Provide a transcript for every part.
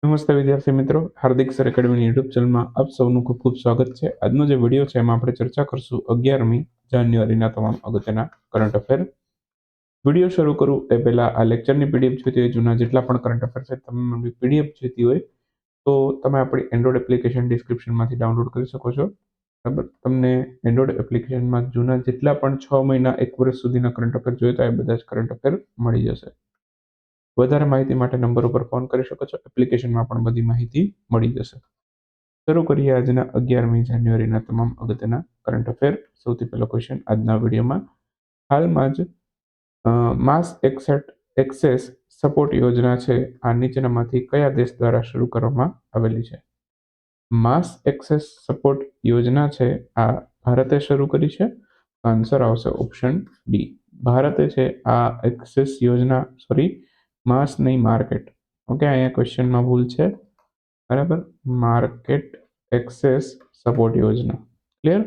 નમસ્તે વિદ્યાર્થી મિત્રો, હાર્દિક સર એકેડમીની યુટ્યુબ ચેનલમાં આપ સૌનું ખૂબ ખૂબ સ્વાગત છે. આજનો જે વિડીયો છે એમાં આપણે ચર્ચા કરશું 11મી જાન્યુઆરીના તમામ અગત્યના કરંટ અફેર. વિડીયો શરૂ કરું એ પહેલાં આ લેક્ચરની પીડીએફ જોઈતી હોય, જૂના જેટલા પણ કરંટ અફેર છે તમે પીડીએફ જોઈતી હોય તો તમે આપણી એન્ડ્રોઈડ એપ્લિકેશન ડિસ્ક્રિપ્શનમાંથી ડાઉનલોડ કરી શકો છો. બરાબર, તમને એન્ડ્રોઈડ એપ્લિકેશનમાં જૂના જેટલા પણ 6 મહિના 1 વર્ષ સુધીના કરંટ અફેર જોઈતા હોય એ બધા જ કરંટ અફેર મળી જશે. વધારે માહિતી માટે નંબર ઉપર ફોન કરી શકો છો. એપ્લિકેશનમાં પણ બધી માહિતી મળી જશે. શરૂ કરીએ આજના 11મી જાન્યુઆરીના તમામ અગત્યના કરંટ અફેર. સૌથી પહેલો ક્વેશ્ચન આજના વિડીયોમાં, હાલમાં જ માસ એક્સેસ સપોર્ટ યોજના છે આ નીચેનામાંથી કયા દેશ દ્વારા શરૂ કરવામાં આવેલી છે? માસ એક્સેસ સપોર્ટ યોજના છે આ ભારતે શરૂ કરી છે. આન્સર આવશે ઓપ્શન ડી. ભારતે છે આ એક્સેસ યોજના, માસ નહીં માર્કેટ. ઓકે, અહીંયા ક્વેશ્ચનમાં ભૂલ છે. બરાબર, માર્કેટ એક્સેસ સપોર્ટ યોજના. ક્લિયર?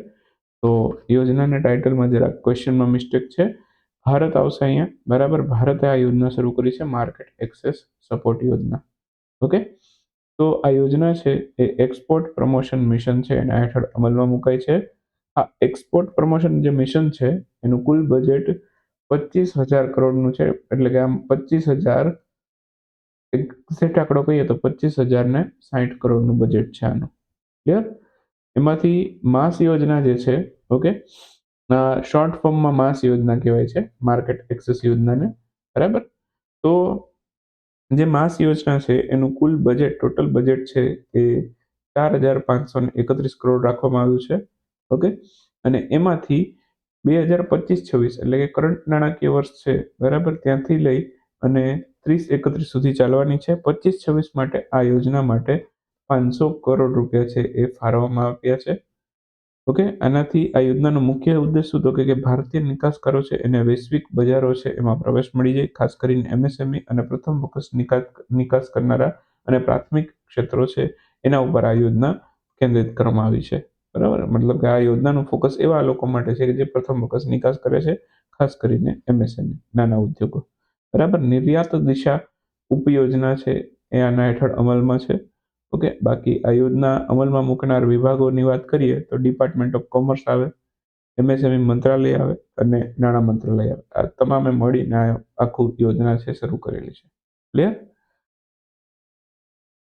તો યોજનાના ટાઇટલમાં જરાક ક્વેશ્ચનમાં મિસ્ટેક છે. ભારત આવશે અહીંયા. બરાબર, ભારતે આ યોજના શરૂ કરી છે, માર્કેટ એક્સેસ સપોર્ટ યોજના. ઓકે, તો આ યોજના છે એ એક્સપોર્ટ પ્રમોશન મિશન છે, એના હેઠળ અમલમાં મુકાય છે. આ એક્સપોર્ટ પ્રમોશન જે મિશન છે એનું કુલ બજેટ 25,000 કરોડનું છે. એટલે કે આમ 25,000, એક્ઝેક્ટ આંકડો કહીએ તો 25,060 કરોડનું બજેટ છે આનું. ક્લિયર? એમાંથી માસ યોજના જે છે, ઓકે, શોર્ટ ફોર્મમાં માસ યોજના કહેવાય છે, માર્કેટ એક્સેસ યોજનાને. બરાબર, તો જે માસ યોજના છે એનું કુલ બજેટ, ટોટલ બજેટ છે એ 4,531 કરોડ રાખવામાં આવ્યું છે. ઓકે, અને એમાંથી 2025-26 એટલે કે કરંટ નાણાકીય વર્ષ છે, બરાબર, ત્યાંથી લઈ અને 30-31 સુધી ચાલવાની છે. 25-26 માટે આ યોજના માટે 500 કરોડ રૂપિયા છે એ ફાળવવામાં આવ્યા છે. ઓકે, આનાથી આ યોજનાનો મુખ્ય ઉદ્દેશ શું તો કે ભારતીય નિકાસકારો છે એને વૈશ્વિક બજારો છે એમાં પ્રવેશ મળી જાય, ખાસ કરીને એમએસએમઈ અને પ્રથમ વખત નિકાસ કરનારા અને પ્રાથમિક ક્ષેત્રો છે એના ઉપર આ યોજના કેન્દ્રિત કરવામાં આવી છે. બરાબર, મતલબ કે આ યોજનાનું ફોકસ એવા લોકો માટે છે કે જે પ્રથમ વખત નિકાસ કરે છે, ખાસ કરીને એમએસએમઈ, નાના ઉદ્યોગો. બરાબર, નિર્યાત દિશા ઉપયોજના છે એ આના હેઠળ અમલમાં છે. ઓકે, બાકી આ યોજના અમલમાં મૂકનાર વિભાગોની વાત કરીએ તો ડિપાર્ટમેન્ટ ઓફ કોમર્સ આવે, એમએસએમઈ મંત્રાલય આવે અને નાણાં મંત્રાલય આવે. આ તમામે મળીને આ આખું યોજના છે શરૂ કરેલી છે. ક્લિયર?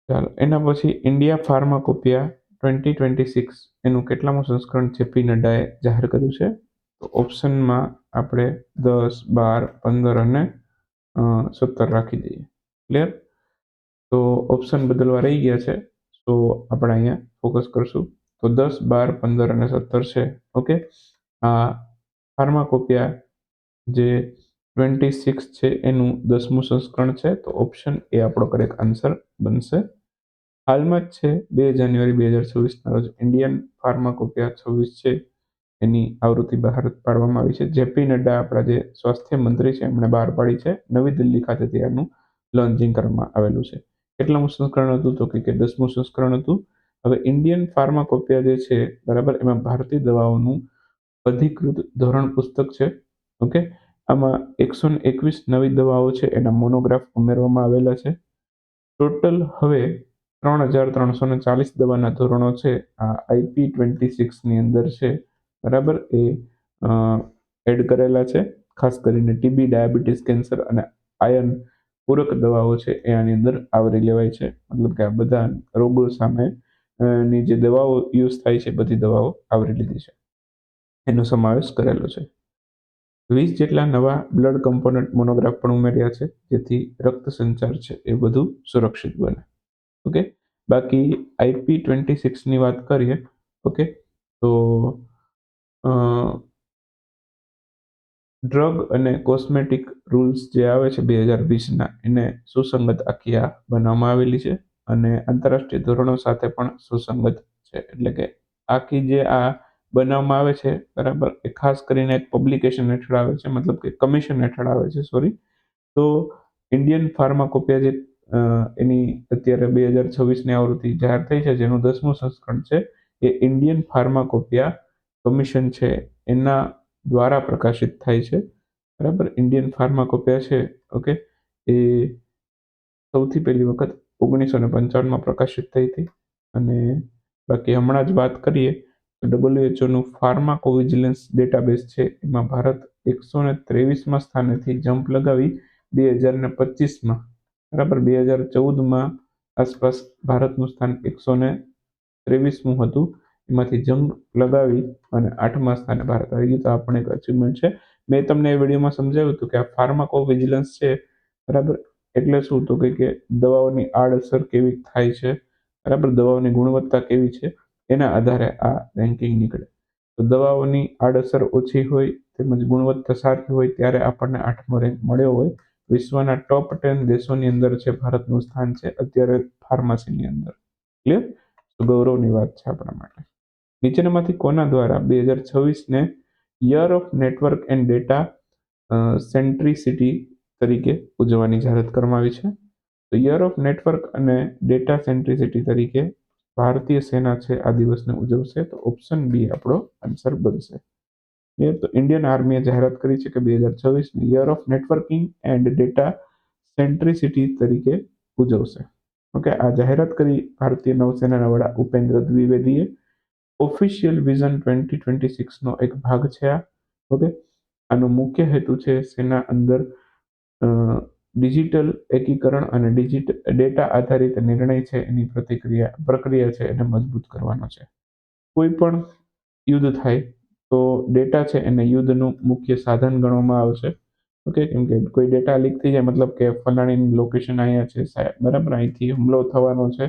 ચાલો, એના પછી ઇન્ડિયા ફાર્માકોપિયા 2026 એનું કેટલામું સંસ્કરણ જેપી નડ્ડાએ જાહેર કર્યું છે? તો ઓપ્શનમાં આપણે 10, 12, 15 અને 17 રાખી દઈએ. ક્લિયર? તો ઓપ્શન બદલવા રહી ગયા છે, તો આપણે અહીંયા ફોકસ કરશું. તો 10, 12, 15 અને 17 છે. ઓકે, આ ફાર્માકોપિયા જે 26 છે એનું 10મું સંસ્કરણ છે, તો ઓપ્શન એ આપણો કરેક્ટ આન્સર બનશે. હાલમાં જ છે 2 જાન્યુઆરી 2026ના રોજ ઇન્ડિયન ફાર્માકોપિયા 26 છે એની આવૃત્તિ બહાર પાડવામાં આવી છે. જેપી નડ્ડા આપણા જે સ્વાસ્થ્ય મંત્રી છે એમણે બહાર પાડી છે. નવી દિલ્હી ખાતેથી આનું લોન્ચિંગ કરવામાં આવેલું છે. કેટલામું સંસ્કરણ હતું તો કે 10મું સંસ્કરણ હતું. હવે ઇન્ડિયન ફાર્માકોપિયા જે છે, બરાબર, એમાં ભારતીય દવાઓનું અધિકૃત ધોરણ પુસ્તક છે. ઓકે, આમાં 121 નવી દવાઓ છે એના મોનોગ્રાફ ઉમેરવામાં આવેલા છે. ટોટલ હવે 3,340 દવાના ધોરણો છે આ IP26ની અંદર છે, બરાબર, એ એડ કરેલા છે. ખાસ કરીને ટીબી, ડાયાબિટીસ, કેન્સર અને આયર્ન પૂરક દવાઓ છે એ આની અંદર આવરી લેવાય છે. મતલબ કે આ બધા રોગો સામે ની જે દવાઓ યુઝ થાય છે બધી દવાઓ આવરી લીધી છે, એનો સમાવેશ કરેલો છે. 20 જેટલા નવા બ્લડ કમ્પોનન્ટ મોનોગ્રાફ પણ ઉમેર્યા છે જેથી રક્ત સંચાર છે એ વધુ સુરક્ષિત બને. ઓકે, બાકી IP26ની વાત કરીએ, ઓકે, તો ડ્રગ અને કોસ્મેટિક રૂલ્સ જે આવે છે 2020ના એને સુસંગત આખી આ બનાવવામાં આવેલી છે અને આંતરરાષ્ટ્રીય ધોરણો સાથે પણ સુસંગત છે. એટલે કે આખી જે આ બનાવવામાં આવે છે, બરાબર, એ ખાસ કરીને એક પબ્લિકેશન હેઠળ આવે છે, મતલબ કે કમિશન હેઠળ આવે છે, તો ઇન્ડિયન ફાર્માકોપિયા જે એની અત્યારે 2026ની આવૃત્તિ જાહેર થઈ છે જેનું 10મું સંસ્કરણ છે એ ઇન્ડિયન ફાર્માકોપિયા કમિશન છે એના દ્વારા પ્રકાશિત થાય છે. બરાબર, ઇન્ડિયન ફાર્માકોપિયા છે, ઓકે, એ સૌથી પહેલી વખત 1955માં પ્રકાશિત થઈ હતી. અને બાકી હમણાં જ વાત કરીએ તો WHO ફાર્માકોવિજિલન્સ ડેટાબેઝ છે એમાં ભારત 123માં સ્થાનેથી જમ્પ લગાવી 2025માં બરાબર 2014માં આસપાસ ભારતનું સ્થાન 123મું હતું. એમાંથી જમ્પ લગાવી અને 8મા સ્થાને ભારત આવી ગયું. તો આ પણ એક અચીવમેન્ટ છે. મેં તમને એ વિડીયોમાં સમજાવ્યું હતું કે આ ફાર્માકોવિજિલન્સ છે બરાબર એટલે શું તો કે દવાઓની આડઅસર કેવી થાય છે બરાબર, દવાઓની ગુણવત્તા કેવી છે એના આધારે આ રેન્કિંગ નીકળે. તો દવાઓની આડઅસર ઓછી હોય તેમજ ગુણવત્તા સારી હોય ત્યારે આપણને 8મો રેન્ક મળ્યો હોય. વિશ્વના ટોપ 10 દેશોની અંદર છે ભારતનું સ્થાન છે અત્યારે ફાર્મસીની અંદર. ક્લિયર? તો ગૌરવની વાત છે આપણા માટે. નીચેનામાંથી કોના દ્વારા 2026ને year of network and data centricity તરીકે ઉજવવાની જાહેરાત કરવામાં આવી છે? તો યર ઓફ નેટવર્ક અને ડેટા સેન્ટ્રિસિટી તરીકે ભારતીય સેના છે આ દિવસને ઉજવશે. તો ઓપ્શન બી આપણો આન્સર બનશે. તો ઇન્ડિયન આર્મીએ જાહેરાત કરી છે કે 2026ને year of networking and data centricity તરીકે ઉજવશે. ઓકે, આ જાહેરાત કરી ભારતીય નૌસેનાના વડા ઉપેન્દ્ર દ્વિવેદીએ. ઓફિશિયલ વિઝન 2026નો એક ભાગ છે આ. ઓકે, આનો મુખ્ય હેતુ છે સેના અંદર ડિજિટલ એકીકરણ અને ડેટા આધારિત નિર્ણય છે એની પ્રક્રિયા છે એને મજબૂત કરવાનો છે. કોઈ પણ યુદ્ધ થાય તો ડેટા છે એને યુદ્ધનું મુખ્ય સાધન ગણવામાં આવશે. ઓકે, કેમ કે કોઈ ડેટા લીક થઈ જાય મતલબ કે ફલાણીની લોકેશન અહીંયા છે સાહેબ બરાબર, અહીંથી હુમલો થવાનો છે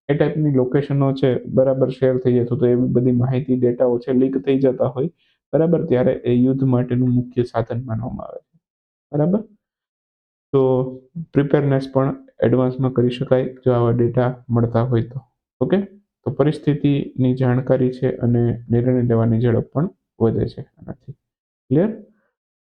એ ટાઈપની લોકેશનો છે બરાબર શેર થઈ જાય તો એવી બધી માહિતી ડેટાઓ છે લીક થઈ જતા હોય બરાબર, ત્યારે એ યુદ્ધ માટેનું મુખ્ય સાધન માનવામાં આવે છે બરાબર. તો પ્રિપેરનેસ પણ એડવાન્સમાં કરી શકાય જો આવા ડેટા મળતા હોય તો. ઓકે, તો પરિસ્થિતિની જાણકારી છે અને નિર્ણય લેવાની ઝડપ પણ વધે છે આનાથી. ક્લિયર?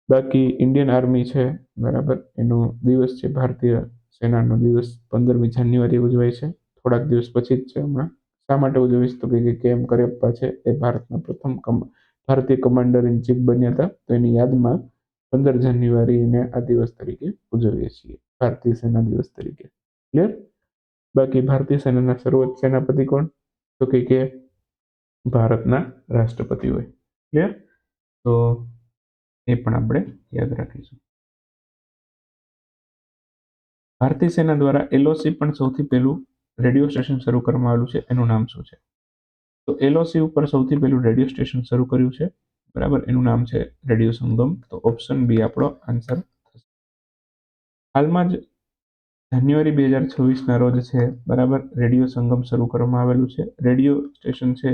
બાકી ઇન્ડિયન આર્મી છે બરાબર, એનો દિવસ છે ભારતીય સેનાનો દિવસ 15મી જાન્યુઆરી ઉજવાય છે. થોડાક દિવસ પછી જ છે હમણાં. શા માટે ઉજવીશ તો કે કેએમ કરિયપ્પા છે એ ભારતના પ્રથમ ભારતીય કમાન્ડર ઇન ચીફ બન્યા હતા. તો એની યાદમાં 15 જાન્યુઆરીને આ દિવસ તરીકે ઉજવીએ છીએ, ભારતીય સેના દિવસ તરીકે. ક્લિયર? બાકી ભારતીય સેનાના સર્વોચ્ચ સેનાપતિ કોણ તો કે ભારતના રાષ્ટ્રપતિ હોય. ક્લિયર? તો એ પણ આપણે યાદ રાખીશું. ભારતીય સેના દ્વારા એલઓસી પણ સૌથી પહેલું રેડિયો સ્ટેશન શરૂ કરવામાં આવેલું છે, એનું નામ શું છે? તો એલઓસી ઉપર સૌથી પહેલું રેડિયો સ્ટેશન શરૂ કર્યું છે બરાબર, એનું નામ છે રેડિયો સંગમ. તો ઓપ્શન બી આપણો આન્સર થશે. હાલમાં જ જાન્યુઆરી 2026ના રોજ છે બરાબર રેડિયો સંગમ શરૂ કરવામાં આવેલું છે. રેડિયો સ્ટેશન છે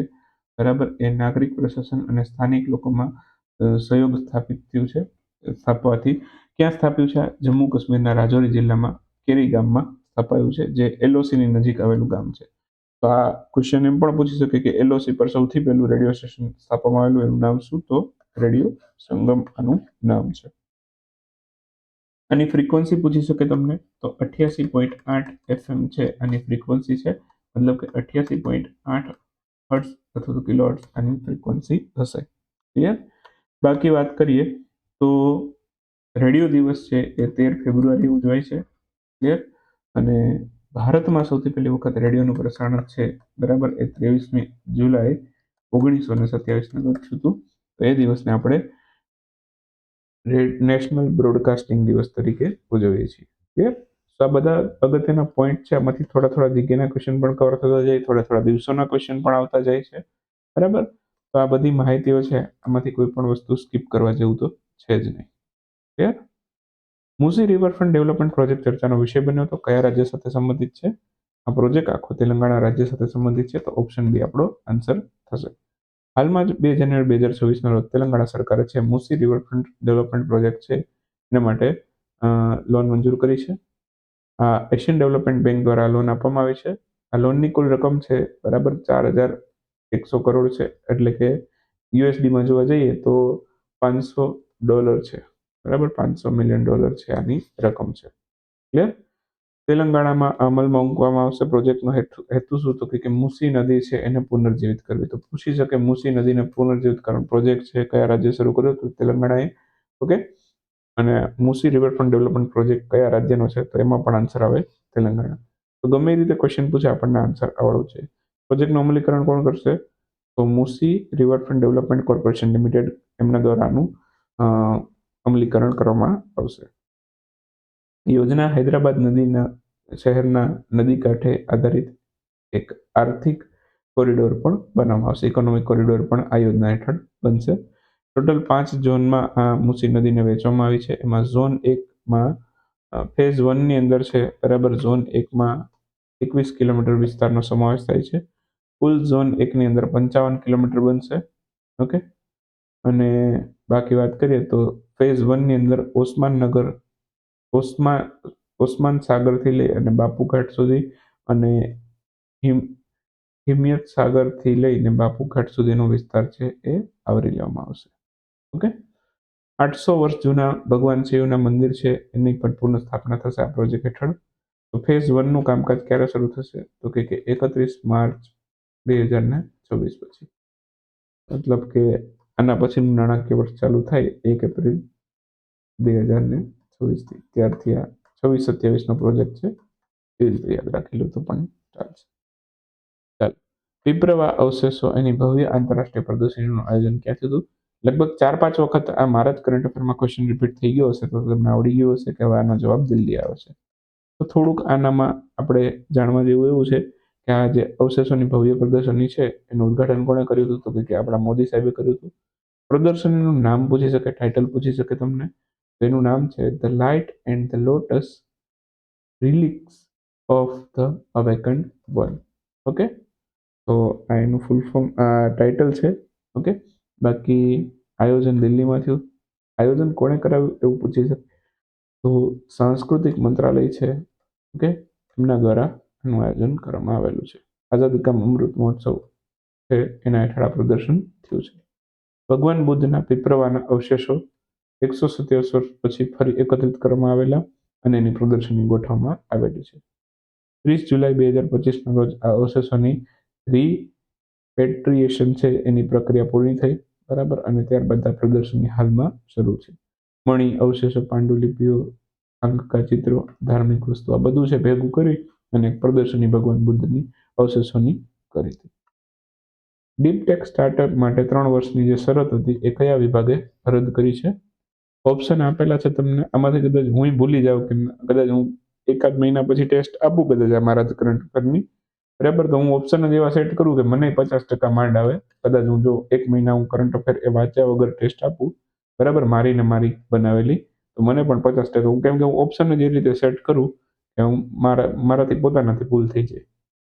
બરાબર એ નાગરિક પ્રશાસન અને સ્થાનિક લોકોમાં સહયોગ સ્થાપિત થયું છે સ્થાપવાથી. ક્યાં સ્થાપ્યું છે? જમ્મુ કાશ્મીરના રાજૌરી જિલ્લામાં કેરી ગામમાં સ્થાપાયું છે, જે એલઓસીની નજીક આવેલું ગામ છે. તો આ ક્વેશ્ચન એમ પણ પૂછી શકે કે એલઓસી પર સૌથી પહેલું રેડિયો સ્ટેશન સ્થાપવામાં આવેલું એનું નામ શું? તો રેડિયો સંગમ આનું નામ છે. આની ફ્રીક્વન્સી પૂછી શકે તમને તો 88.8 FM છે આની ફ્રીક્વન્સી છે, મતલબ કે 88.8 હર્ટ્ઝ અથવા તો કિલોહર્ટ્ઝ આની ફ્રીક્વન્સી હશે. ક્લિયર? બાકી વાત કરીએ તો રેડિયો દિવસ છે એ 13 ફેબ્રુઆરી ઉજવાય છે. ક્લિયર? અને ભારતમાં સૌથી પહેલી વખત રેડિયોનું પ્રસારણ છે બરાબર એ 23મી જુલાઈ 1927ના રોજ થયું હતું. તો એ દિવસને આપણે નેશનલ બ્રોડકાસ્ટિંગ દિવસ તરીકે ઉજવીએ છીએ. ક્લિયર? તો આ બધા અગત્યના પોઈન્ટ છે. આમાંથી થોડા જીકેના ક્વેશ્ચન પણ કવર થતા જાય, થોડા દિવસોના ક્વેશ્ચન પણ આવતા જાય છે બરાબર. તો આ બધી માહિતીઓ છે, આમાંથી કોઈ પણ વસ્તુ સ્કીપ કરવા જેવું તો છે જ નહીં. ક્લિયર? મુસી રિવરફ્રન્ટ ડેવલપમેન્ટ પ્રોજેક્ટ ચર્ચાનો વિષય બન્યો તો કયા રાજ્ય સાથે સંબંધિત છે? આ પ્રોજેક્ટ આખો તેલંગાણા રાજ્ય સાથે સંબંધિત છે. તો ઓપ્શન બી આપણો આન્સર થશે. હાલમાં જ 2 જાન્યુઆરી 2024ના રોજ તેલંગાણા સરકારે છે મુસી રિવરફ્રન્ટ ડેવલપમેન્ટ પ્રોજેક્ટ છે એના માટે લોન મંજૂર કરી છે. આ એશિયન ડેવલપમેન્ટ બેંક દ્વારા લોન આપવામાં આવી છે. આ લોનની કુલ રકમ છે બરાબર 4,100 કરોડ છે, એટલે કે યુએસડીમાં જોવા જઈએ તો $500 છે બરાબર, $500 મિલિયન છે આની રકમ છે. ક્લિયર? તેલંગાણામાં અમલમાં મૂકવામાં આવશે. પ્રોજેક્ટનો હેતુ શું તો કે મુસી નદી છે એને પુનર્જીવિત કરવી. તો પૂછી શકે મુસી નદીને પુનર્જીવિત કરવાનો પ્રોજેક્ટ છે કયા રાજ્ય શરૂ કર્યો? તો તેલંગાણાએ. ઓકે, અને મુસી રિવરફ્રન્ટ ડેવલપમેન્ટ પ્રોજેક્ટ કયા રાજ્યનો છે? તો એમાં પણ આન્સર આવે તેલંગાણા. તો ગમે એ રીતે ક્વેશ્ચન પૂછે આપણને આન્સર આવડવું છે. પ્રોજેક્ટનું અમલીકરણ કોણ કરશે? તો મુસી રિવરફ્રન્ટ ડેવલપમેન્ટ કોર્પોરેશન લિમિટેડ એમના દ્વારા આનું અમલીકરણ કરવામાં આવશે. યોજના હૈદરાબાદ શહેરના નદી કાંઠે આધારિત એક આર્થિક કોરિડોર પણ બનાવવામાં આવશે. ઇકોનોમિક કોરિડોર પણ આ યોજના હેઠળ બનશે. ટોટલ 5 ઝોનમાં આ મુસી નદીને વહેંચવામાં આવી છે. એમાં ઝોન 1માં ફેઝ 1ની અંદર છે, બરાબર. ઝોન 1માં 21 કિલોમીટર વિસ્તારનો સમાવેશ થાય છે. કુલ ઝોન 1ની અંદર 55 કિલોમીટર બનશે. ઓકે. અને બાકી વાત કરીએ તો ફેઝ 1ની અંદર ઓસ્માન સાગરથી લઈ અને બાપુઘાટ સુધી અને હિમયત સાગરથી લઈને બાપુઘાટ સુધીનો વિસ્તાર છે એ આવરી લેવામાં આવશે. ઓકે. 800 વર્ષ જૂના ભગવાન શિવના મંદિર છે એની પણ પુનઃસ્થાપના થશે આ પ્રોજેક્ટ હેઠળ. તો ફેઝ 1નું કામકાજ ક્યારે શરૂ થશે? તો કે 31 માર્ચ 2026 પછી. મતલબ કે આના પછીનું નાણાકીય વર્ષ ચાલુ થાય 1 એપ્રિલ 2026થી. ત્યારથી આ 26-27નો પ્રોજેક્ટ છે એ રીતે યાદ રાખેલું તો પણ ચાલશે. ચાલો, પીપરવા અવશેષો એની ભવ્ય આંતરરાષ્ટ્રીય પ્રદર્શનીનું આયોજન ક્યાં થયું હતું? લગભગ 4-5 વખત આ મારા જ કરંટ અફેરમાં ક્વેશ્ચન રિપીટ થઈ ગયો હશે, તો તમને આવડી ગયું હશે કે હવે આનો જવાબ દિલ્હી આવે છે. તો થોડુંક આનામાં આપણે જાણવા જેવું એવું છે કે આ જે અવશેષોની ભવ્ય પ્રદર્શની છે એનું ઉદ્ઘાટન કોણે કર્યું હતું? તો કે આપણા મોદી સાહેબે કર્યું હતું. પ્રદર્શનીનું નામ પૂછી શકે, ટાઇટલ પૂછી શકે તમને. એનું નામ છે the light and the lotus relics of the awakened one. Okay. તો આ એનું ફૂલ ફોર્મ ટાઇટલ છે. ઓકે. બાકી આયોજન દિલ્હીમાં થયું. આયોજન કોણે કરાવ્યું એવું પૂછી શકે. તો સાંસ્કૃતિક મંત્રાલય છે, ઓકે, એમના દ્વારા આનું આયોજન કરવામાં આવેલું છે. આઝાદી કા અમૃત મહોત્સવ છે એના હેઠળ આ પ્રદર્શન થયું છે. ભગવાન બુદ્ધના પીપરવાના અવશેષો 127 વર્ષ પછી ફરી એકત્રિત કરવામાં આવેલા અને એની પ્રદર્શની ગોઠવવામાં આવેલી છે. 30 જુલાઈ 2025ના રોજ આ અવશેષોની રીપેટ્રિએશન છે એની પ્રક્રિયા પૂરી થઈ, બરાબર. અને ત્યારબાદ આ પ્રદર્શની હાલમાં શરૂ છે. મણિ, અવશેષો, પાંડુલિપિઓ, આંકકા ચિત્રો, ધાર્મિક વસ્તુ, આ બધું છે ભેગું કરી અને પ્રદર્શની ભગવાન બુદ્ધની અવશેષોની કરી હતી. ડીપ ટેક સ્ટાર્ટઅપ માટે 3 વર્ષની જે શરત હતી એ કયા વિભાગે રદ કરી છે? ઓપ્શન આપેલા છે તમને. આમાંથી કદાચ હું ભૂલી જાઉં કે કદાચ હું એકાદ મહિના પછી ટેસ્ટ આપું કદાચ મારા જ કરંટ અફેરની, બરાબર. તો હું ઓપ્શન જ એવા સેટ કરું કે મને 50% માંડ આવે. કદાચ હું જો 1 મહિના હું કરંટ અફેર એ વાંચ્યા વગર ટેસ્ટ આપું, બરાબર, મારી બનાવેલી, તો મને પણ 50%, કેમ કે હું ઓપ્શન જ એ રીતે સેટ કરું કે હું મારાથી પોતાનાથી ભૂલ થઈ જાય,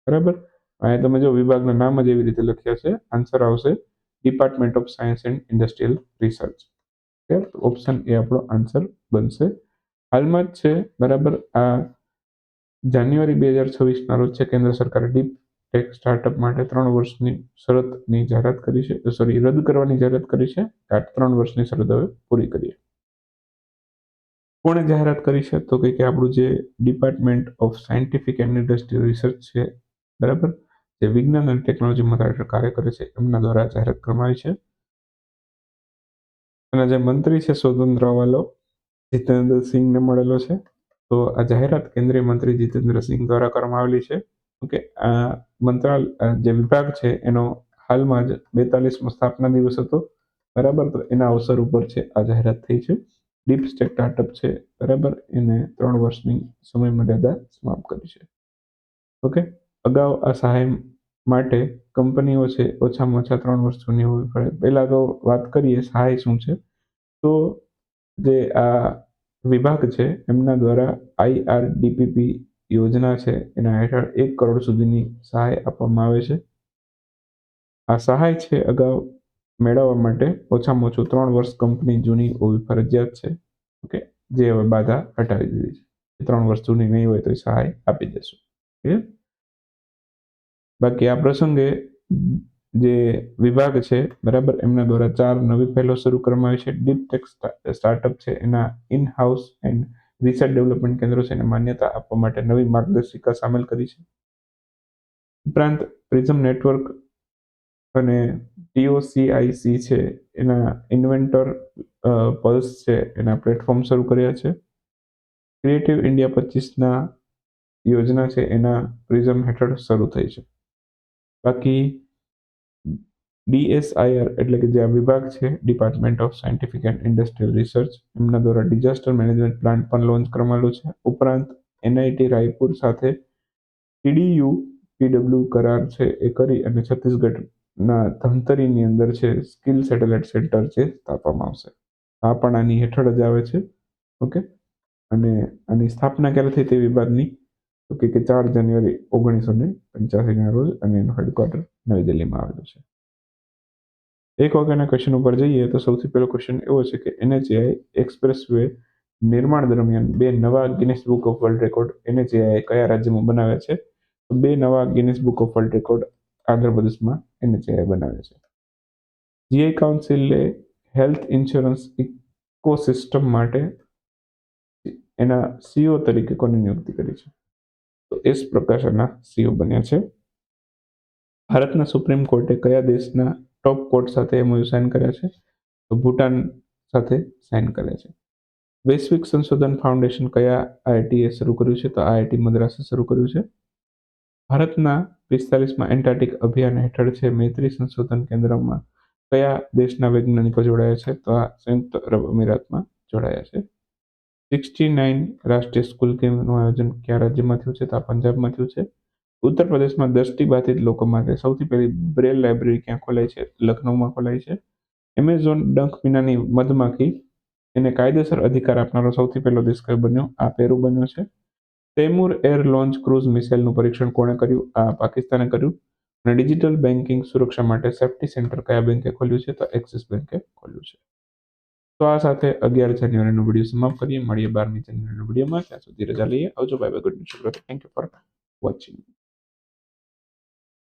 બરાબર. અહીંયા તમે જો વિભાગના નામ જ એવી રીતે લખ્યા છે. આન્સર આવશે department of science and industrial research. Option A આપણો આન્સર બનશે. હાલમાં જ છે, બરાબર. આ જાન્યુઆરી 2026ના રોજ છે કેન્દ્ર સરકારે ડીપ ટેક સ્ટાર્ટઅપ માટે 3 વર્ષની શરતની જાહેરાત કરી છે. રદ કરવાની જાહેરાત કરી છે. આ 3 વર્ષની શરત હવે પૂરી કરીએ. કોણે જાહેરાત કરી છે? તો કે આપણું જે department of scientific and industrial research છે, બરાબર, જે વિજ્ઞાન અને ટેકનોલોજી મંત્રાલય કાર્ય કરે છે એમના દ્વારા જાહેરાત કરવામાં આવી છે. અને જે મંત્રી છે સ્વતંત્રવાલો જીતેન્દ્ર સિંહને મળેલો છે. તો આ જાહેરાત કેન્દ્રીય મંત્રી જીતેન્દ્ર સિંહ દ્વારા કરવામાં આવેલી છે. ઓકે. આ જે વિભાગ છે એનો હાલમાં જ 42મો સ્થાપના દિવસ હતો, બરાબર. તો એના અવસર ઉપર છે આ જાહેરાત થઈ છે. ડીપ ટેક સ્ટાર્ટઅપ છે, બરાબર, એને 3 વર્ષની સમય મર્યાદા સમાપ્ત કરી છે. ઓકે. અગાઉ આ સહાય માટે કંપનીઓ છે ઓછામાં ઓછા 3 વર્ષ જૂની હોવી પડે. પહેલા તો વાત કરીએ સહાય શું છે. તો જે આ વિભાગ છે એમના દ્વારા IRDPP યોજના છે એના હેઠળ 1 કરોડ સુધીની સહાય આપવામાં આવે છે. આ સહાય છે અગાઉ મેળવવા માટે ઓછામાં ઓછું 3 વર્ષ કંપની જૂની હોવી ફરજિયાત છે. ઓકે. જે હવે બાધા હટાવી દીધી છે. 3 વર્ષ જૂની નહીં હોય તો સહાય આપી દેશું. ક્લિયર? બાકી આ પ્રસંગે જે વિભાગ છે, બરાબર, એમના દ્વારા 4 નવી પહેલો શરૂ કરવામાં આવી છે. ડીપ ટેક સ્ટાર્ટઅપ છે એના in house and research development કેન્દ્રો છે એને માન્યતા આપવા માટે નવી માર્ગદર્શિકા સામેલ કરી છે. ઉપરાંત પ્રિઝમ નેટવર્ક અને TOCIC છે એના ઇન્વેન્ટર પલ્સ છે એના પ્લેટફોર્મ શરૂ કર્યા છે. ક્રિએટિવ ઇન્ડિયા 25ના યોજના છે એના પ્રિઝમ હેઠળ શરૂ થઈ છે. બાકી DSIR એટલે કે જે આ વિભાગ છે, department of scientific and industrial research, એમના દ્વારા ડિઝાસ્ટર મેનેજમેન્ટ પ્લાન પણ લોન્ચ કરવામાં આવેલો છે. ઉપરાંત NIT રાયપુર સાથે TDU-PW કરાર છે એ કરી અને છત્તીસગઢના ધમતરીની અંદર છે સ્કિલ સેટેલાઇટ સેન્ટર છે સ્થાપવામાં આવશે. આ પણ આની હેઠળ જ આવે છે. ઓકે, અને આની સ્થાપના ક્યારે થઈ તે વિભાગની તો કે 4 જાન્યુઆરી 1985ના રોજ, અને એનું હેડક્વાર્ટર નવી દિલ્હીમાં આવેલું છે. એક વાગ્યાના ક્વેશ્ચન ઉપર જઈએ તો સૌથી પહેલો ક્વેશ્ચન એવો છે કે NHAI એક્સપ્રેસવે નિર્માણ દરમિયાન 2 નવા Guinness book of world record NHAI કયા રાજ્યમાં બનાવ્યા છે? તો 2 નવા Guinness book of world record આંધ્રપ્રદેશમાં NHAI બનાવ્યા છે. GI કાઉન્સિલે હેલ્થ ઇન્સ્યોરન્સ ઇકોસિસ્ટમ માટે એના CEO તરીકે કોની નિયુક્તિ કરી છે? તો એસ પ્રકાશના CEO બન્યા છે. ભારતના સુપ્રીમ કોર્ટે કયા દેશના ટોપ કોર્ટ સાથે MOU સાઇન કર્યા છે? તો ભૂટાન સાથે સાઇન કર્યા છે. વૈશ્વિક સંશોધન ફાઉન્ડેશન કયા IITએ શરૂ કર્યું છે? તો IIT મદ્રાસે શરૂ કર્યું છે. ભારતના 45માં એન્ટાર્કટિક અભિયાન હેઠળ છે મૈત્રી સંશોધન કેન્દ્રમાં કયા દેશના વૈજ્ઞાનિકો જોડાયા છે? તો આ સંયુક્ત અરબ અમીરાતમાં જોડાયા છે. 69 રાષ્ટ્રીય સ્કૂલ ગેમનું આયોજન કયા રાજ્યમાં થયું છે? તો આ પંજાબમાં થયું છે. ઉત્તર પ્રદેશમાં દ્રષ્ટિબાધિત લોકો માટે સૌથી પહેલી બ્રેલ લાઇબ્રેરી ક્યાં ખોલાઈ છે? લખનૌમાં ખોલાઈ છે. એમેઝોન ડંખ વિનાની મધમાખી એને કાયદેસર અધિકાર આપનારો સૌથી પહેલો દેશ કયો બન્યો? આ પેરુ બન્યો છે. તૈમૂર એર લોન્ચ ક્રૂઝ મિસાઇલનું પરીક્ષણ કોણે કર્યું? આ પાકિસ્તાને કર્યું. અને ડિજિટલ બેન્કિંગ સુરક્ષા માટે સેફ્ટી સેન્ટર કયા બેંકે ખોલ્યું છે? તો એક્સિસ બેંકે ખોલ્યું છે. તો આ સાથે 11 જાન્યુઆરીનો વિડીયો સમાપ્ત કરીએ. મળીએ 12મી જાન્યુઆરીનો વિડીયોમાં. ત્યાં સુધી રજા લઈએ. આવજો. Bye bye. Good night. Thank you for watching.